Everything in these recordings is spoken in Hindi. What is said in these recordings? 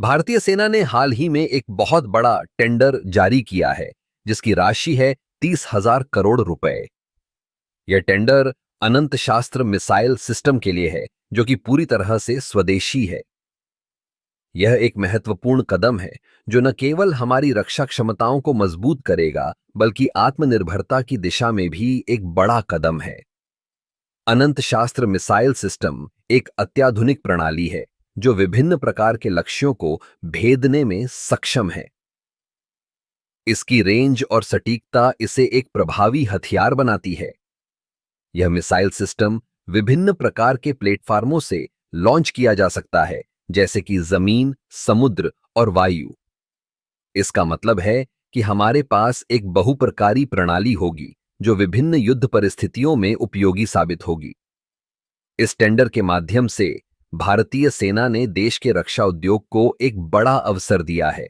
भारतीय सेना ने हाल ही में एक बहुत बड़ा टेंडर जारी किया है, जिसकी राशि है 30,000 करोड़ रुपए। यह टेंडर अनंत शास्त्र मिसाइल सिस्टम के लिए है, जो कि पूरी तरह से स्वदेशी है। यह एक महत्वपूर्ण कदम है, जो न केवल हमारी रक्षा क्षमताओं को मजबूत करेगा, बल्कि आत्मनिर्भरता की दिशा में भी एक बड़ा कदम है। अनंत शास्त्र मिसाइल सिस्टम एक अत्याधुनिक प्रणाली है, जो विभिन्न प्रकार के लक्ष्यों को भेदने में सक्षम है। इसकी रेंज और सटीकता इसे एक प्रभावी हथियार बनाती है। यह मिसाइल सिस्टम विभिन्न प्रकार के प्लेटफार्मों से लॉन्च किया जा सकता है, जैसे कि जमीन, समुद्र और वायु। इसका मतलब है कि हमारे पास एक बहुप्रकारी प्रणाली होगी, जो विभिन्न युद्ध परिस्थितियों में उपयोगी साबित होगी। इस टेंडर के माध्यम से भारतीय सेना ने देश के रक्षा उद्योग को एक बड़ा अवसर दिया है।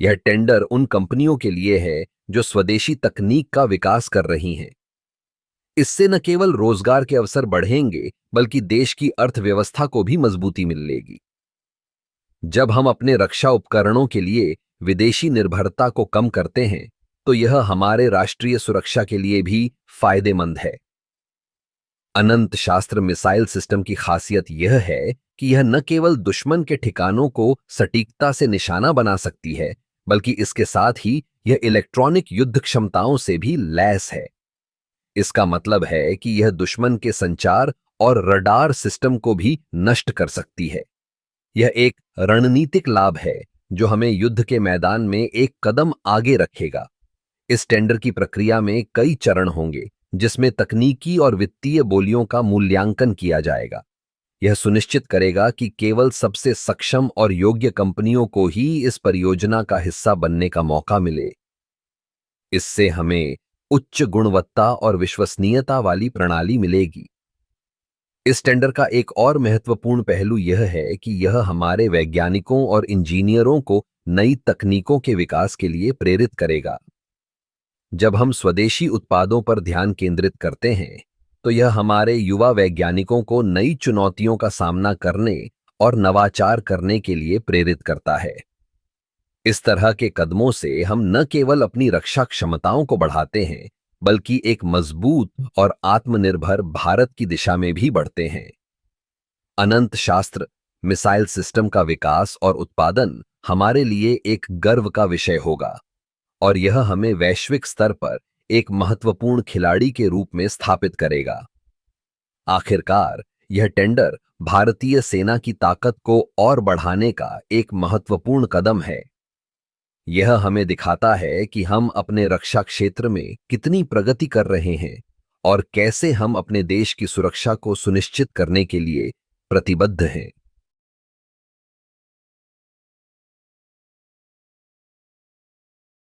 यह टेंडर उन कंपनियों के लिए है जो स्वदेशी तकनीक का विकास कर रही हैं। इससे न केवल रोजगार के अवसर बढ़ेंगे, बल्कि देश की अर्थव्यवस्था को भी मजबूती मिलेगी। जब हम अपने रक्षा उपकरणों के लिए विदेशी निर्भरता को कम करते हैं, तो यह हमारे राष्ट्रीय सुरक्षा के लिए भी फायदेमंद है। अनंत शास्त्र मिसाइल सिस्टम की खासियत यह है कि यह न केवल दुश्मन के ठिकानों को सटीकता से निशाना बना सकती है, बल्कि इसके साथ ही यह इलेक्ट्रॉनिक युद्ध क्षमताओं से भी लैस है। इसका मतलब है कि यह दुश्मन के संचार और रडार सिस्टम को भी नष्ट कर सकती है। यह एक रणनीतिक लाभ है, जो हमें युद्ध के मैदान में एक कदम आगे रखेगा। इस टेंडर की प्रक्रिया में कई चरण होंगे, जिसमें तकनीकी और वित्तीय बोलियों का मूल्यांकन किया जाएगा। यह सुनिश्चित करेगा कि केवल सबसे सक्षम और योग्य कंपनियों को ही इस परियोजना का हिस्सा बनने का मौका मिले। इससे हमें उच्च गुणवत्ता और विश्वसनीयता वाली प्रणाली मिलेगी। इस टेंडर का एक और महत्वपूर्ण पहलू यह है कि यह हमारे वैज्ञानिकों और इंजीनियरों को नई तकनीकों के विकास के लिए प्रेरित करेगा। जब हम स्वदेशी उत्पादों पर ध्यान केंद्रित करते हैं, तो यह हमारे युवा वैज्ञानिकों को नई चुनौतियों का सामना करने और नवाचार करने के लिए प्रेरित करता है। इस तरह के कदमों से हम न केवल अपनी रक्षा क्षमताओं को बढ़ाते हैं, बल्कि एक मजबूत और आत्मनिर्भर भारत की दिशा में भी बढ़ते हैं। अनंत शास्त्र मिसाइल सिस्टम का विकास और उत्पादन हमारे लिए एक गर्व का विषय होगा, और यह हमें वैश्विक स्तर पर एक महत्वपूर्ण खिलाड़ी के रूप में स्थापित करेगा। आखिरकार, यह टेंडर भारतीय सेना की ताकत को और बढ़ाने का एक महत्वपूर्ण कदम है। यह हमें दिखाता है कि हम अपने रक्षा क्षेत्र में कितनी प्रगति कर रहे हैं और कैसे हम अपने देश की सुरक्षा को सुनिश्चित करने के लिए प्रतिबद्ध हैं।